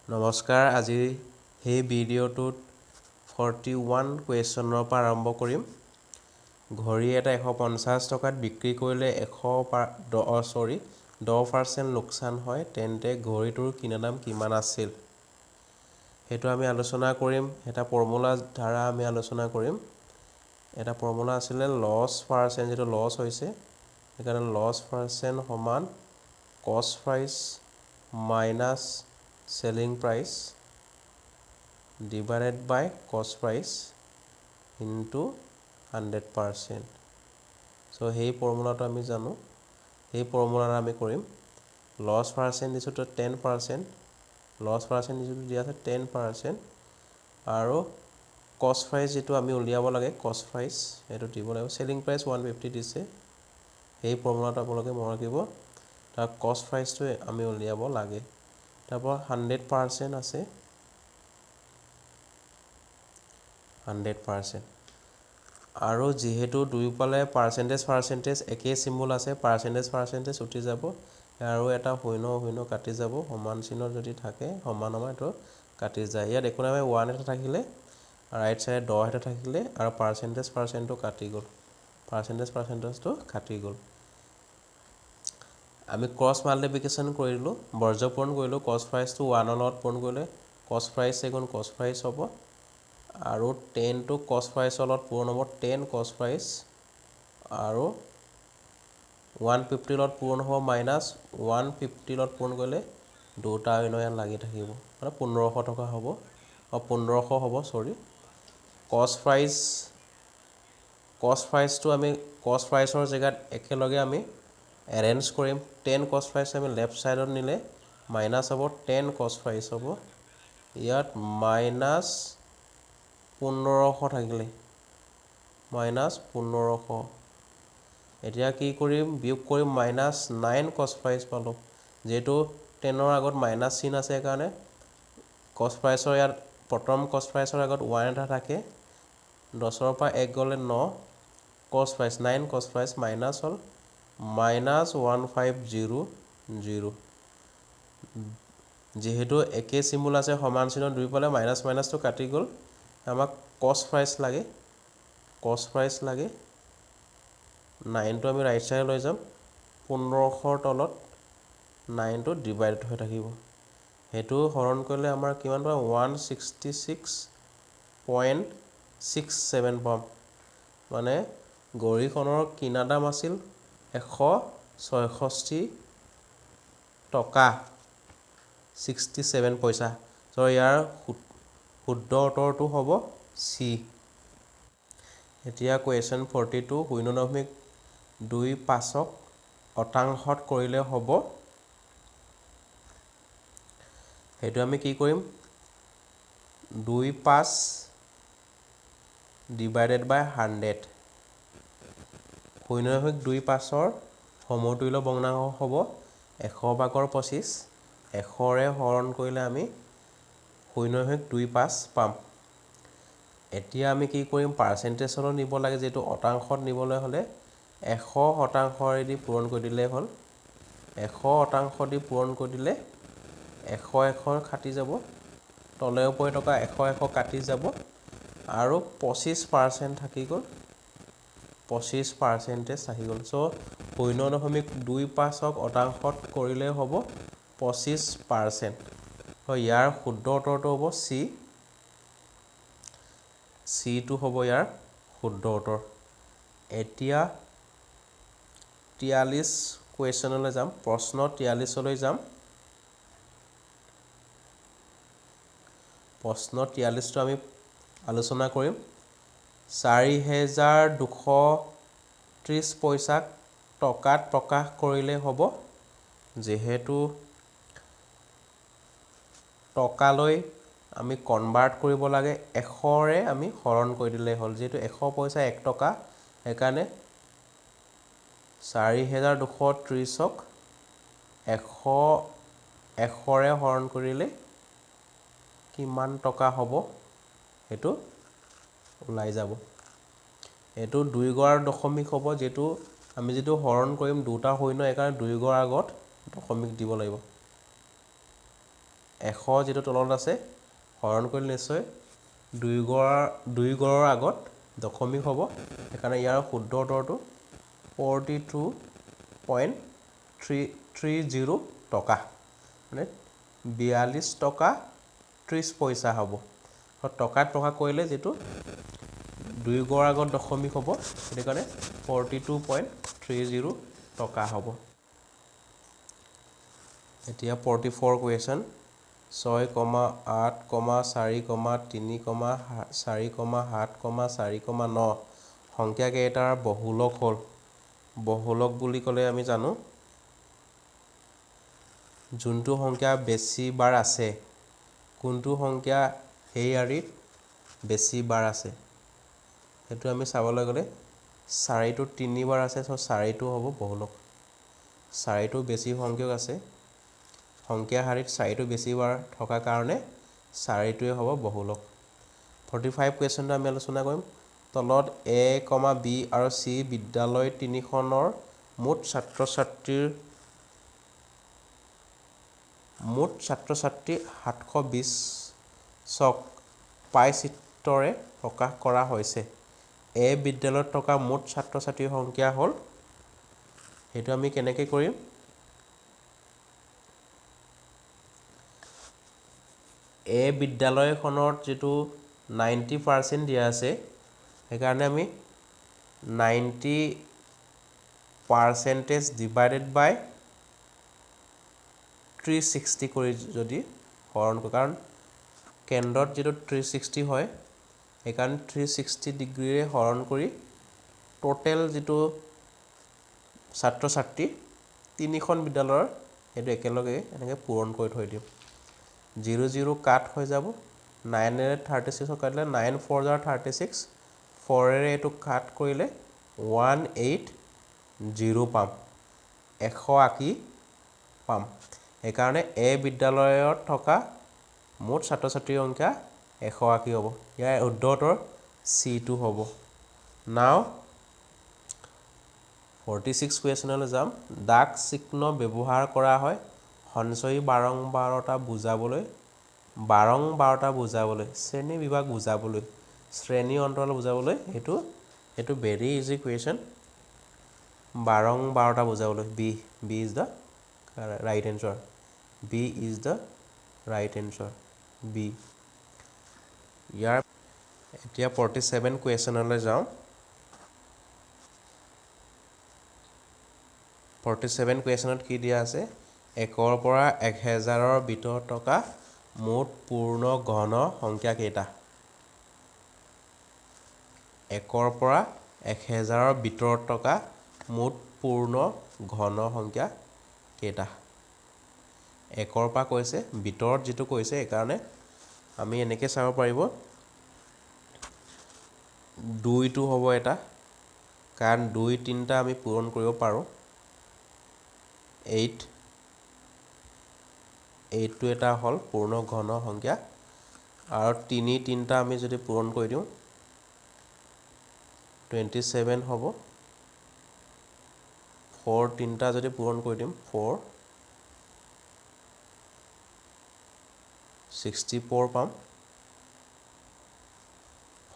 নমস্কাৰ আজি এই ভিডিঅ'টোত 41 কুৱেশ্যনৰ পৰা আৰম্ভ কৰিম ঘড়ী এটা 150 টকাত বিক্ৰী কৰিলে 10% লোকচান হয় তেন্তে ঘড়ীটোৰ কিনা দাম কিমান আছিল হেতু আমি আলোচনা কৰিম এটা ফৰ্মুলা দ্বাৰা আমি আলোচনা কৰিম এটা ফৰ্মুলা আছিল লছ পাৰ্চেন্ট যেটো লছ হৈছে সেইকাৰণে লছ পাৰ্চেন্ট সমান কষ্ট price minus selling price divided by cost price into 100%. So hey formula to ami jano hey formula ami korim loss percent is to 10% loss percent is to dia 10% aro cost price jeto ami uliabo lage cost price eto dibo lage selling price 150 dise hey formula to apologe mona kibo ta cost price to ami uliabo lage তারপর 100% আছে 100% আৰু যেহেতু দুইফালে percentage একে symbol আছে percentage উঠি যাব আৰু এটা শূন্য কাটি যাব সমান চিহ্ন যদি থাকে সমান এটো কাটি যায় ইয়াত একো নাই 1 এটা থাকিলে ৰাইট সাইড 10 এটা থাকিলে আৰু পাৰ্সেন্টেজটো কাটি গল পাৰ্সেন্টেজটো কাটি গল আমি ক্ৰস মাল্টিপ্লিকেশন কৰিলো বৰ্জপূৰণ কৰিলো কস প্ৰাইস টো 1 লগত পূৰণ কৰিলে কস প্ৰাইস এগুণ কস প্ৰাইস হ'ব আৰু 10 টো কস প্ৰাইস লগত পূৰণ হ'ব 10 কস প্ৰাইস আৰু 150 লগত পূৰণ হ'ব মাইনাস 150 লগত পূৰণ কৰিলে দুটা ইনয়ান লাগি থাকিব মানে 1500 টকা হ'ব 1500 হ'ব সৰি কস প্ৰাইস টো আমি কস প্ৰাইসৰ জায়গাত একেলগে আমি arrange কৰিম 10 cos price আমি লেফট সাইডত নিলে মাইনাস হ'ব 10 cos price হ'ব ইয়াত মাইনাস 1500 থাকিলে মাইনাস 1500 এতিয়া কি কৰিম বিয়োগ কৰিম মাইনাস 9 cos price পালো যেটো 10 ৰ আগত মাইনাস চিন আছে কাৰণে cos price ৰ ইয়াত প্ৰথম cos price ৰ আগত 1 এটা থাকে 10 ৰ পৰা 1 গলে 9 cos price 9 cos price minus হল minus 1500 যেহেতু একে সিম্বল আছে সমান চিহ্ন দুইফালে মাইনাস মাইনাস তো কাটি গল আমাক কস প্ৰাইস লাগে 9 তো আমি ৰাইট সাইড লৈ যাম 1500 তলত 9 তো ডিভাইডেড হৈ থাকিব হেতু হৰণ কৰিলে আমাৰ কিমান পাম 166.67 পাম মানে গৰিখনৰ কিনা দাম আছিল 166 টকা 67 পইচা সো ইয়াৰ শুদ্ধ উত্তৰটো হ'ব সি এতিয়া কোৱেশ্চন 42 0.25ক শতাংশত কৰিলে হ'ব হেতু আমি কি কৰিম 25 divided by 100 0.25ৰ সমতুল্য ভগ্নাংশ হ'ব 100 ভাগৰ 25 100 ৰে হৰণ কৰিলে আমি 0.25 পাম এতিয়া আমি কি কৰিম পাৰ্সেন্টেজলৈ নিব লাগে যেটো শতাংশত নিবলৈ হলে 100% দি পূৰণ কৰি দিলে হ'ল 100% দি পূৰণ কৰি দিলে 100 কাটি যাব তলে ওপৰে টকা 100 কাটি যাব আৰু 25% থাকি গল 25% আহি গল সো 0.25ক শতাংশত কৰিলে হ'ব 25% তো ইয়াৰ শুদ্ধ উত্তৰটো হ'ব সি টো হ'ব ইয়াৰ শুদ্ধ উত্তৰ এতিয়া 43 কোৱেশ্চনলৈ যাম প্ৰশ্ন 43 লৈ যাম প্ৰশ্ন 43 টো আমি আলোচনা কৰিম 4230 পইচাক টকাত প্ৰকাশ কৰিলে হ'ব যেহেতু টকালৈ আমি কনভাৰ্ট কৰিব লাগে 100 ৰে আমি হৰণ কৰি দিলে হ'ল যেহেতু 100 পইচা 1 টকা একানে 4230ক 100 ৰে হৰণ কৰিলে কিমান টকা হ'ব হেতু ওলাই যাব এটো 2 গড় দশমিক হ'ব যেটো আমি যেটো হৰণ কৰিম দুটা শূন্য একাৰণে 2 গড় আগত দশমিক দিব লাগিব 100 যেটো তলত আছে হৰণ কৰিলে নিশ্চয় 2 গড়ৰ আগত দশমিক হ'ব সেইকাৰণে ইয়াৰ শুদ্ধ উত্তৰটো 42.30 টকা মানে 42 টকা 30 পইচা হ'ব টকাত প্ৰকাশ কৰিলে যেটো 2 গড়ৰ আগত দশমিক হ'ব সেইকাৰণে 42.30 টকা হ'ব এতিয়া 44 কোৱেশ্চন 6,8,4,3,4,7,4,9 সংখ্যা কেইটাৰ বহুলক হ'ল বহুলক বুলি ক'লে আমি জানো যোনটো সংখ্যা বেছি বাৰ আছে কোনটো সংখ্যা সেই আৰিত বেছি বাৰ আছে হেতু আমি চাবলৈ গলে 4 টো 3 বাৰ আছে সো 4 টো হ'ব বহুলক 4 টো বেছি সংখ্যক আছে সংখ্যা হাৰিত 4 টো বেছি বাৰ থকা কাৰণে 4 টোৱে হ'ব বহুলক 45 কোৱেশ্চনটো আমি আলোচনা কৰিম তলত A, B আৰু C বিদ্যালয় তিনিখনৰ মুঠ ছাত্ৰ ছাত্ৰী 720 চক পাই চিত্ৰৰে প্ৰকাশ কৰা হৈছে A বিদ্যালয়ত থকা মুঠ ছাত্ৰ ছাত্ৰীৰ সংখ্যা হ'ল হেতু আমি কেনেকৈ কৰিম A বিদ্যালয়খনৰ যেটো 90% দিয়া আছে সেইকাৰণে আমি 90% divided by 360 কৰি যদি হৰণ কৰোঁ কাৰণ কেন্দ্ৰত যেটো 360 হয় সেইকাৰণে 360 ডিগ্ৰীৰে হৰণ কৰি টোটেল যেটো ছাত্ৰ ছাত্ৰী তিনিখন বিদ্যালয়ৰ হেতু একেলগে এনেকৈ পূৰণ কৰি থৈ দিম 00 কাট হৈ যাব 9 ৰে 36 কাটিলে 9 4 জাৰ 36 4 ৰে এটো কাট কৰিলে 180 পাম 180 পাম এইকাৰণে A বিদ্যালয়ত থকা মুঠ ছাত্ৰ ছাত্ৰীৰ সংখ্যা 180 হ'ব ইয়াৰ উত্তৰ C2 হ'ব নাও 46 কোৱেশ্চনলৈ যাম ডাক চিহ্ন ব্যৱহাৰ কৰা হয় সঞ্চয়ী বাৰংবাৰতা বুজাবলৈ শ্ৰেণী বিভাগ বুজাবলৈ শ্ৰেণী অন্তৰাল বুজাবলৈ হেতু ভেৰি ইজি কুৱেশ্চন বাৰংবাৰতা বুজাবলৈ B is the right answer B is the right answer B ইয়াৰ এতিয়া 47 কুৱেশ্চনলৈ যাওঁ 47 কুৱেশ্চনত কি দিয়া আছে 1ৰ পৰা 1000ৰ ভিতৰত থকা মুঠ পূৰ্ণ ঘন সংখ্যা কেইটা 1ৰ পৰা 1000ৰ ভিতৰত থকা মুঠ পূৰ্ণ ঘন সংখ্যা কেইটা 1ৰ পৰা কৈছে ভিতৰত যেটো কৈছে এইকাৰণে আমি এনেকৈ চাব পাৰিব 2 টো হ'ব এটা কাৰণ 2 3টা আমি পূৰণ কৰিব পাৰো 8 টো এটা হল পূৰ্ণ ঘন সংখ্যা আৰু 3টা আমি যদি পূৰণ কৰি দিও 27 হ'ব 4 3টা যদি পূৰণ কৰি দিম 4 64 পাম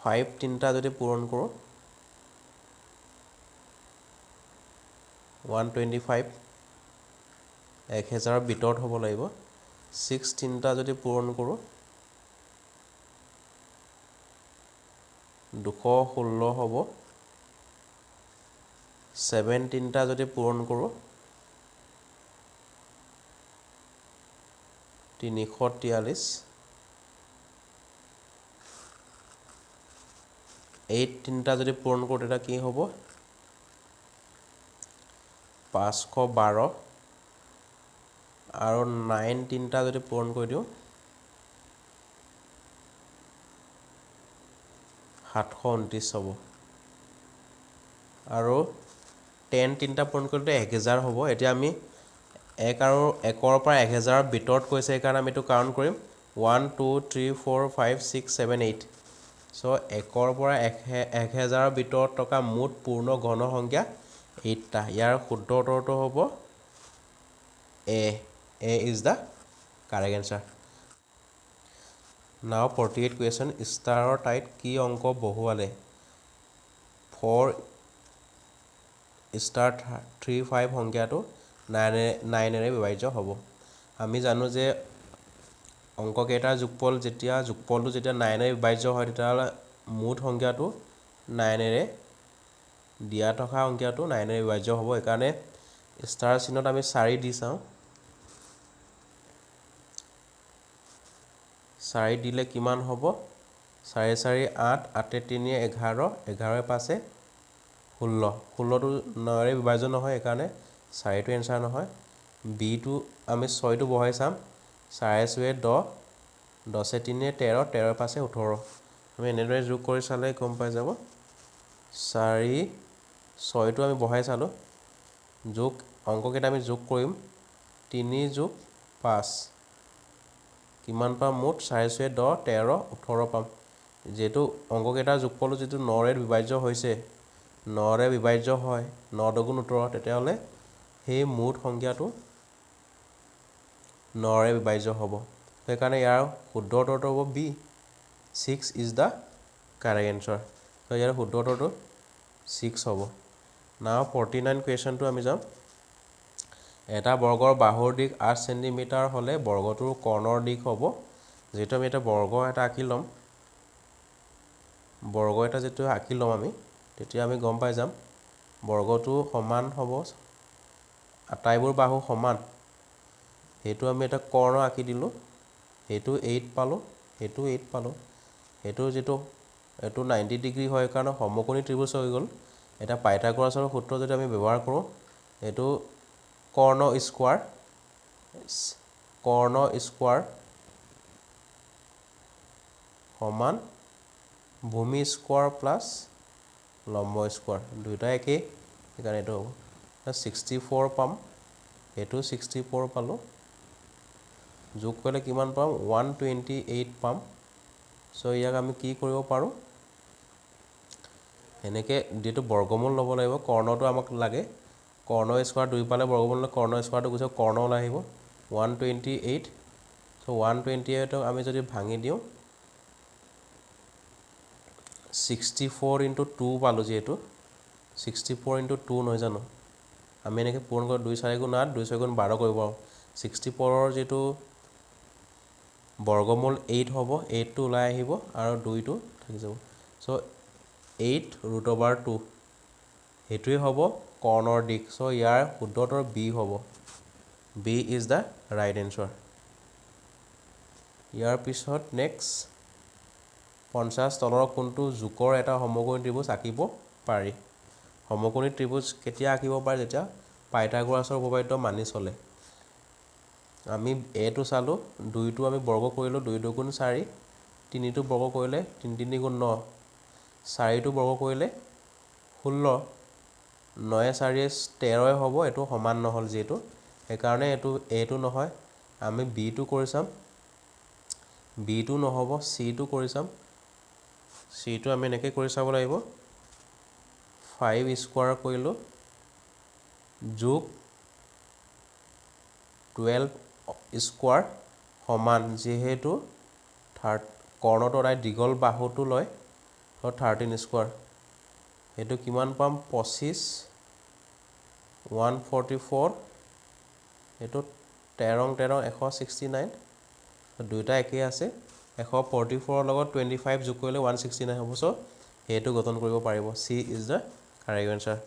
5 3টা যদি পূৰণ কৰো 125 1000ৰ ভিতৰত হ'ব লাগিব 6 3টা যদি পূৰণ কৰো 216 হ'ব 7 3টা যদি পূৰণ কৰো 343 8 3টা যদি পূৰণ কৰো এটা কি হ'ব 512 আৰু 9 3টা যদি পূৰণ কৰি দিও 729 হ'ব আৰু 10 3টা পূৰণ কৰিলে 1000 হ'ব এতিয়া আমি 1ৰ পৰা 1000ৰ ভিতৰত কৈছে কাৰণ আমি এটো কাউন্ট কৰিম 1 2 3 4 5 6 7 8 সো 1ৰ পৰা 1000ৰ ভিতৰত থকা মুঠ পূৰ্ণ ঘন সংখ্যা 8টা ইয়াৰ শুদ্ধ উত্তৰটো হ'ব A is the correct answer Now 48 question, ষ্টাৰৰ ঠাইত কি অংক বহুৱালে 4 ষ্টাৰ 35 সংখ্যাটো 9 এৰে বিভাজ্য হ'ব। আমি জানো যে অংককেইটাৰ যোগফল যোগফলটো যেতিয়া 9 এৰে বিভাজ্য হয় তেতিয়াহ'লে মুঠ সংখ্যাটো 9 এৰে দিয়া থকা সংখ্যাটো 9 এৰে বিভাজ্য হ'ব। সেইকাৰণে ষ্টাৰ চিহ্নত আমি 4 দি চাওঁ। 4 দিলে কিমান হ'ব 4 4 8 8 3 11 11 5 16 16টো 9 এৰে বিভাজ্য নহয় সেইকাৰণে 4টো এনসাৰ নহয়। বিটো আমি 6টো বহাই চাম 4 4 10 10 3 13 13 5 18 আমি এনেদৰে যোগ কৰি চালে গম পাই যাব। 4 6টো আমি বহাই চালো যোগ অংককেইটা আমি যোগ কৰিম 3 যোগ 5 কিমান পাম মুঠ 4 4 10 13 18 পাম। যেহেতু অংককেইটাৰ যোগফলটো যেটো 9ৰে বিভাজ্য হৈছে 9ৰে বিভাজ্য হয় 9 দুগুণ 18 তেতিয়াহ'লে সেই মুঠ সংখ্যাটো 9ৰে বিভাজ্য হ'ব। সেইকাৰণে ইয়াৰ শুদ্ধ উত্তৰটো হ'ব B 6 is the correct answer. তো ইয়াৰ শুদ্ধ উত্তৰটো 6 হ'ব। নাও 49 কুৱেশ্যনটো আমি যাম। এটা বৰ্গৰ বাহুৰ দিশ 8 সেন্টিমিটাৰ হ'লে বৰ্গটোৰ কৰ্ণৰ দিশ হ'ব যেটো আমি এটা বৰ্গ এটা আঁকি ল'ম। বৰ্গ এটা যেটো আঁকি ল'ম আমি তেতিয়া আমি গম পাই যাম বৰ্গটো সমান হ'ব আটাইবোৰ বাহু সমান। হেতু আমি এটা কৰ্ণ আঁকি দিলো হেতু 8 পালো হেতু 8 পালো হেতু যেটো এটো 90 ডিগ্ৰী হয় কাৰণ সমকোণী ত্ৰিভুজ হৈ গ'ল। এটা পাইথাগোৰাছৰ সূত্ৰ যদি আমি ব্যৱহাৰ কৰো এটো কৰ্ণ স্কয়াৰ সমান ভূমি স্কয়াৰ প্লাস লম্ব স্কয়াৰ দুইটা একে সেইকাৰণে এটো 64 পাম এটো 64 পালো যোগ কৰিলে কিমান পাম 128 পাম। সো ইয়াক আমি কি কৰিব পাৰো এনেকে যেটো বৰ্গমূল ল'ব লাগিব কৰ্ণটো আমাক লাগে কৰ্ণ স্কয়াৰ 2 পালে বৰ্গমূল কৰ্ণ স্কয়াৰটো গুছে কৰ্ণ ওলাই আহিব 128 সো 128 আমি যদি ভাঙি দিও 64 into 2 পালো যেটো 64 into 2 নহয় জানো আমি এনেকে পূৰণ কৰি 2 4 গুণ 8 2 6 গুণ 12 কৰিব পাৰো 64 ৰ যেটো বৰ্গমূল 8 হ'ব 8 টো ওলাই আহিব আৰু 2 টো থাকি যাব। সো 8√2 হেতুই হ'ব কৰ্ণৰ দিশ। সো ইয়াৰ শুদ্ধ উত্তৰ বি হ'ব B is the right answer. ইয়াৰ পিছত নেক্সট 50 তলৰ কোণটো জোকৰ এটা সমকোণী ত্ৰিভুজ আঁকিব পাৰি। সমকোণী ত্ৰিভুজ কেতিয়া আঁকিব পাৰি যেতিয়া পাইথাগোৰাছৰ উপপাদ্য মানি চলে। আমি a টো চালো 2 টো আমি বৰ্গ কৰিলো 2 2 4 3 টো বৰ্গ কৰিলে 3 3 9 4 টো বৰ্গ কৰিলে 16 9 4 13 হ'ব এটো সমান নহল যেটো সেইকাৰণে এটো a টো নহয় আমি b টো কৰি চাম b টো নহব c টো কৰি চাম c টো আমি এনেকৈ কৰি চাব লাগিব 5 স্কয়াৰ কৰিলো যোগ 12 স্কয়াৰ সমান যেহেতু কৰ্ণটো ৰাইট দীঘল বাহুটো লয় 13 স্কয়াৰ এটো কিমান পাম 25 144 এটো 13 13 169 দুইটা একে আছে 144 ৰ লগত 25 যোগ কৰিলে 169 হ'ব। সো হেতু গঠন কৰিব পাৰিব। C is the correct answer.